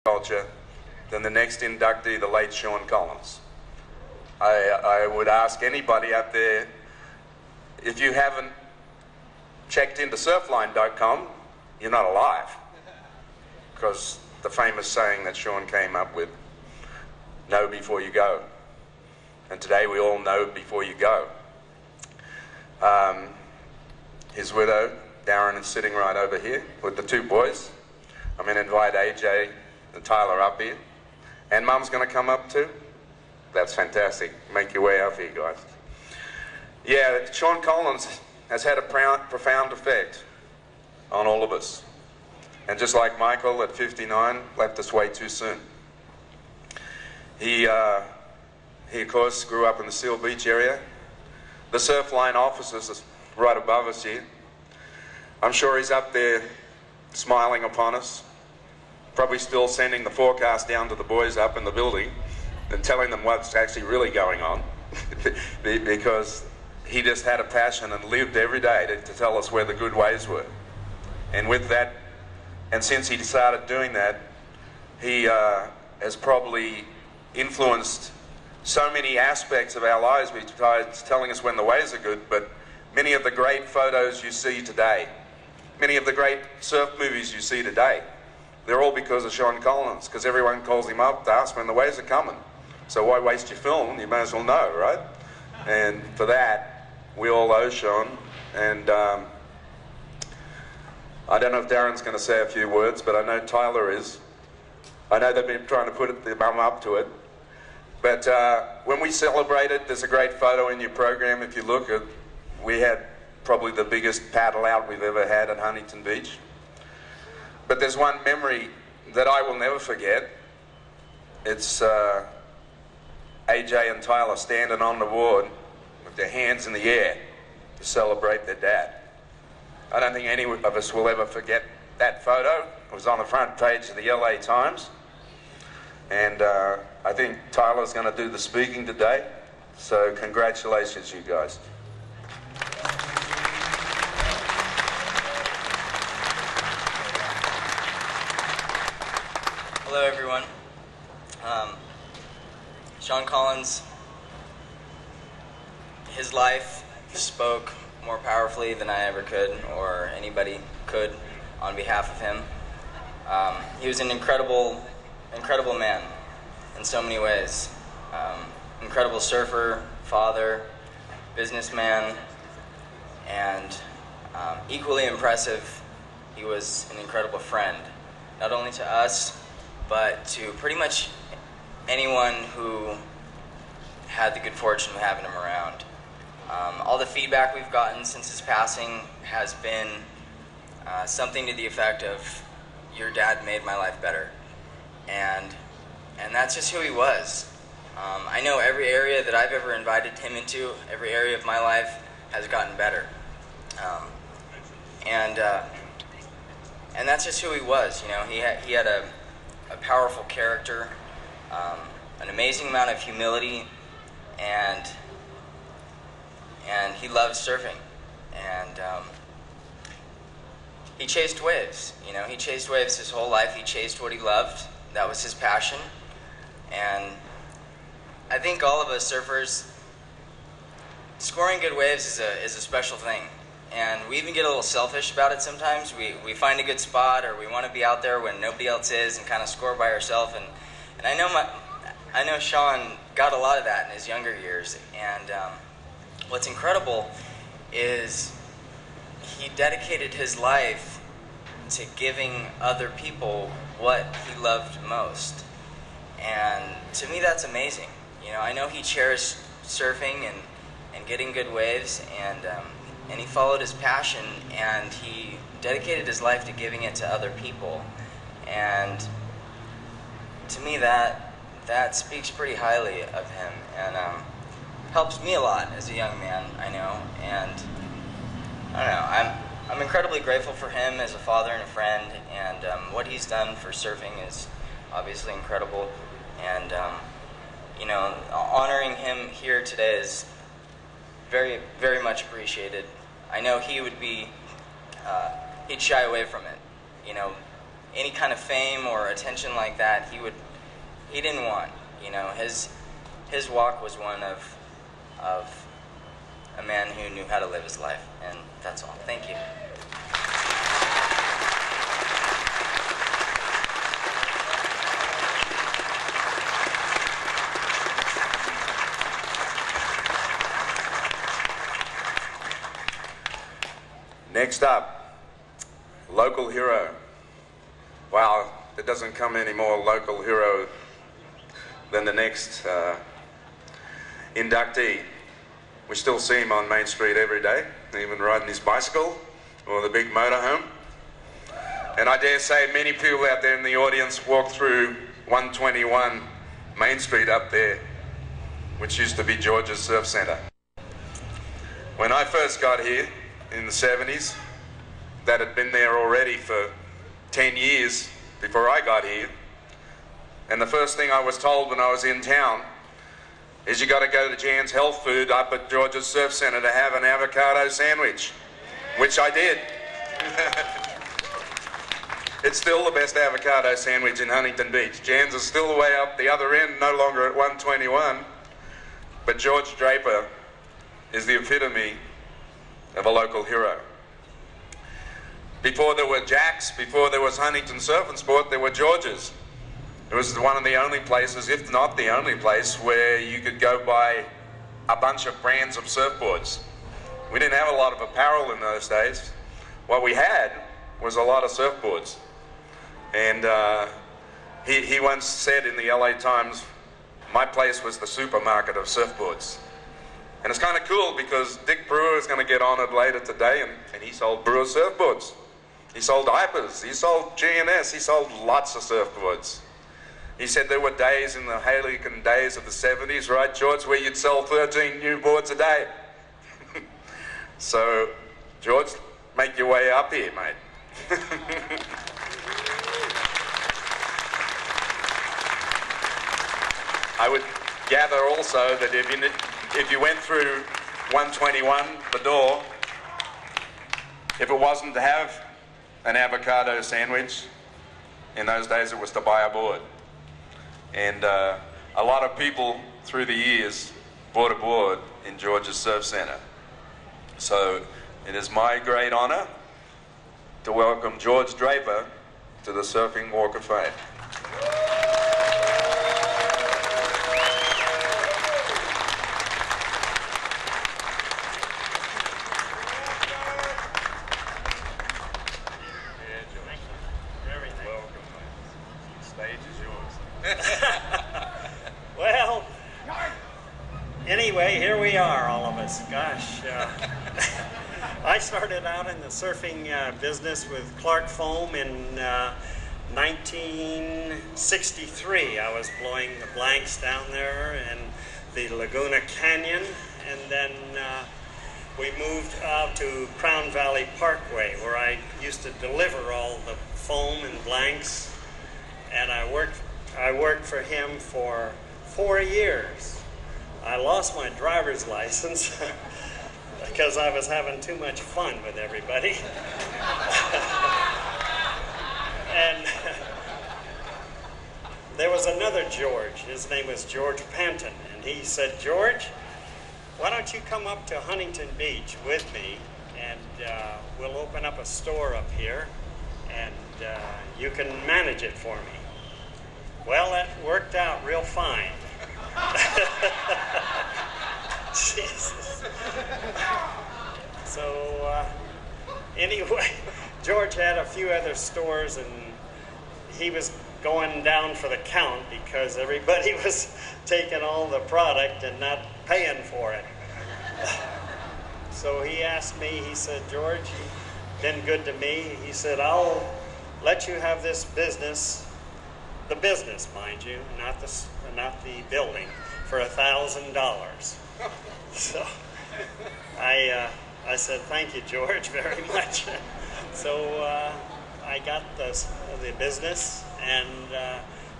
culture than the next inductee, the late Sean Collins. I would ask anybody out there, if you haven't checked into surfline.com, you're not alive. Because the famous saying that Sean came up with, know before you go. And today we all know before you go. His widow, Darren, is sitting right over here with the two boys. I'm going to invite AJ and Tyler up here. And Mum's going to come up too. That's fantastic. Make your way up here, guys. Yeah, Sean Collins has had a profound effect on all of us. And just like Michael at 59, left us way too soon. He of course, grew up in the Seal Beach area. The Surfline offices are right above us here. I'm sure he's up there smiling upon us, probably still sending the forecast down to the boys up in the building and telling them what's actually really going on because he just had a passion and lived every day to tell us where the good ways were. And with that, and since he started doing that, he has probably influenced so many aspects of our lives besides telling us when the waves are good. But many of the great photos you see today, many of the great surf movies you see today, they're all because of Sean Collins, because everyone calls him up to ask when the waves are coming. So why waste your film? You may as well know, right? And for that, we all owe Sean. And I don't know if Darren's going to say a few words, but I know Tyler is. I know they've been trying to put the bum up to it. But when we celebrated, there's a great photo in your program. If you look, we had probably the biggest paddle out we've ever had at Huntington Beach. But there's one memory that I will never forget. It's AJ and Tyler standing on the board with their hands in the air to celebrate their dad. I don't think any of us will ever forget that photo. It was on the front page of the LA Times. And I think Tyler's going to do the speaking today. So congratulations, you guys. Hello, everyone. Sean Collins, his life spoke more powerfully than I ever could, or anybody could, on behalf of him. He was an incredible man in so many ways. Incredible surfer, father, businessman, and equally impressive, he was an incredible friend, not only to us, but to pretty much anyone who had the good fortune of having him around. All the feedback we've gotten since his passing has been something to the effect of, your dad made my life better. And that's just who he was. I know every area that I've ever invited him into, every area of my life has gotten better. And that's just who he was. You know, he had a powerful character, an amazing amount of humility, and he loved surfing. And he chased waves. You know, he chased waves his whole life. He chased what he loved. That was his passion. And I think all of us surfers, scoring good waves is a special thing. And we even get a little selfish about it sometimes. We find a good spot, or we want to be out there when nobody else is and kind of score by ourselves. And I know Sean got a lot of that in his younger years. And what's incredible is he dedicated his life to giving other people what he loved most. And to me, that's amazing. You know, I know he cherished surfing and getting good waves, and he followed his passion, and he dedicated his life to giving it to other people. And to me, that speaks pretty highly of him, and helps me a lot as a young man, I know. And I don't know, I'm incredibly grateful for him as a father and a friend, and what he's done for surfing is obviously incredible. And you know, honoring him here today is very, very much appreciated. I know he would be, he'd shy away from it. You know, any kind of fame or attention like that, he didn't want. You know, his walk was one of a man who knew how to live his life, and that's all. Thank you. Next up, local hero. Wow, there doesn't come any more local hero than the next inductee. We still see him on Main Street every day, even riding his bicycle or the big motorhome. And I dare say many people out there in the audience walk through 121 Main Street up there, which used to be George's Surf Centre. When I first got here in the 70s, that had been there already for 10 years before I got here. And the first thing I was told when I was in town is you got to go to Jan's Health Food up at George's Surf Centre to have an avocado sandwich, which I did. It's still the best avocado sandwich in Huntington Beach. Jan's is still way up the other end, no longer at 121, but George Draper is the epitome of a local hero. Before there were Jacks, before there was Huntington Surf and Sport, there were George's. It was one of the only places, if not the only place, where you could go buy a bunch of brands of surfboards. We didn't have a lot of apparel in those days. What we had was a lot of surfboards. And he once said in the LA Times, my place was the supermarket of surfboards. And it's kind of cool because Dick Brewer is going to get on it later today, and he sold Brewer surfboards. He sold diapers, he sold G&S, he sold lots of surfboards. He said there were days in the Halligan days of the 70s, right, George, where you'd sell 13 new boards a day. So, George, make your way up here, mate. I would gather also that if you went through 121, the door, if it wasn't to have an avocado sandwich, in those days it was to buy a board. And a lot of people through the years bought a board in George's Surf Centre. So it is my great honour to welcome George Draper to the Surfing Walk of Fame. Well, anyway, here we are, all of us. Gosh, I started out in the surfing business with Clark Foam in 1963. I was blowing the blanks down there in the Laguna Canyon, and then we moved out to Crown Valley Parkway, where I used to deliver all the foam and blanks, and I worked for him for 4 years. I lost my driver's license because I was having too much fun with everybody. And there was another George. His name was George Panton, and he said, George, why don't you come up to Huntington Beach with me, and we'll open up a store up here, and you can manage it for me. Well, that worked out real fine. Jesus. So anyway, George had a few other stores, and he was going down for the count because everybody was taking all the product and not paying for it. So he asked me, he said, George, you've been good to me. He said, I'll let you have this business, the business, mind you, not the building, for $1,000. So I said, thank you, George, very much. So I got the business, and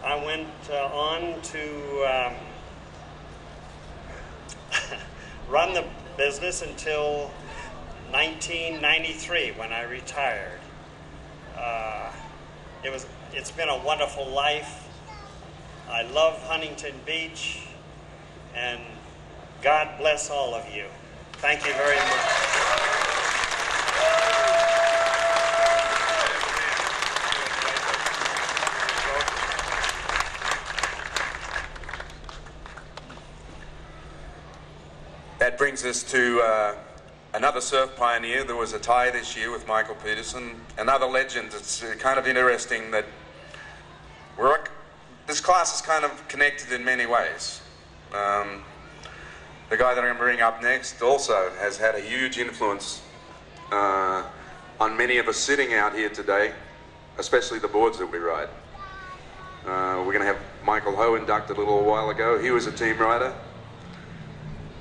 I went on to run the business until 1993 when I retired. It's been a wonderful life. I love Huntington Beach, and God bless all of you. Thank you very much. That brings us to another surf pioneer. There was a tie this year with Michael Peterson, another legend. It's kind of interesting that this class is kind of connected in many ways. The guy that I'm going to bring up next also has had a huge influence on many of us sitting out here today, especially the boards that we ride. We're going to have Michael Ho inducted a little while ago. He was a team rider.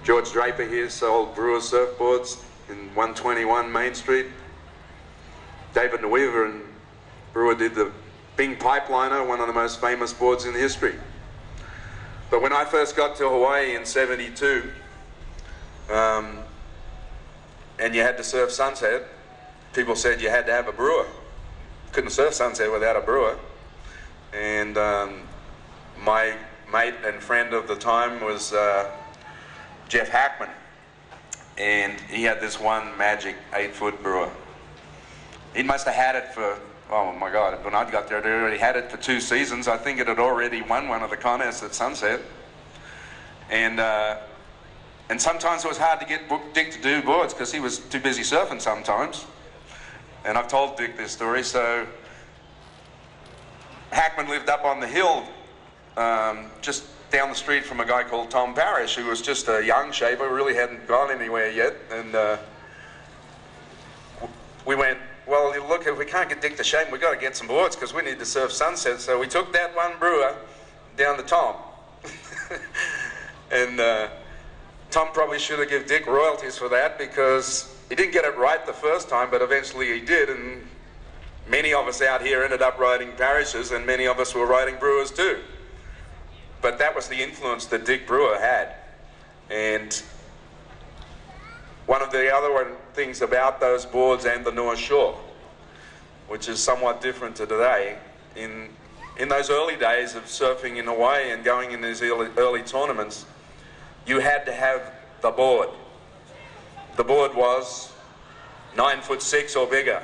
George Draper here sold Brewer surfboards in 121 Main Street. David Weaver and Brewer did the Bing Pipeliner, one of the most famous boards in history. But when I first got to Hawaii in '72, and you had to surf Sunset, people said you had to have a Brewer. Couldn't surf Sunset without a Brewer. And my mate and friend of the time was Jeff Hackman, and he had this one magic 8-foot Brewer. He must have had it for, oh my God, when I got there, they already had it for 2 seasons. I think it had already won one of the contests at Sunset. And sometimes it was hard to get Dick to do boards because he was too busy surfing sometimes. And I've told Dick this story. So Hackman lived up on the hill just down the street from a guy called Tom Parrish, who was just a young shaver, really hadn't gone anywhere yet. And we went, well, look, if we can't get Dick to shave, we've got to get some boards because we need to surf Sunset. So we took that one Brewer down to Tom. And Tom probably should have given Dick royalties for that because he didn't get it right the first time, but eventually he did. And many of us out here ended up riding Parishes, and many of us were riding Brewers too. But that was the influence that Dick Brewer had. And one of the other things about those boards and the North Shore, which is somewhat different to today, in those early days of surfing in Hawaii and going in these early tournaments, you had to have the board. The board was 9'6" or bigger.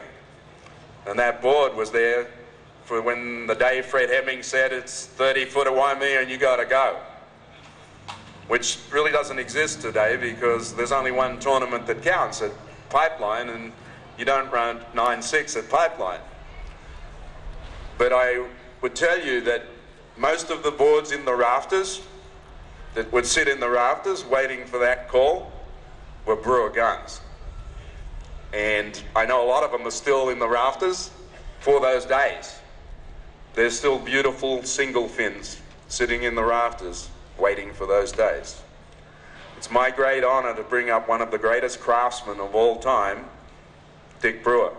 And that board was there for when the day Fred Hemming said it's 30 foot of Waimea and you got to go. Which really doesn't exist today because there's only one tournament that counts at Pipeline, and you don't run 9'6" at Pipeline. But I would tell you that most of the boards in the rafters that would sit in the rafters waiting for that call were Brewer guns. And I know a lot of them are still in the rafters for those days. There's still beautiful single fins sitting in the rafters waiting for those days. It's my great honor to bring up one of the greatest craftsmen of all time, Dick Brewer.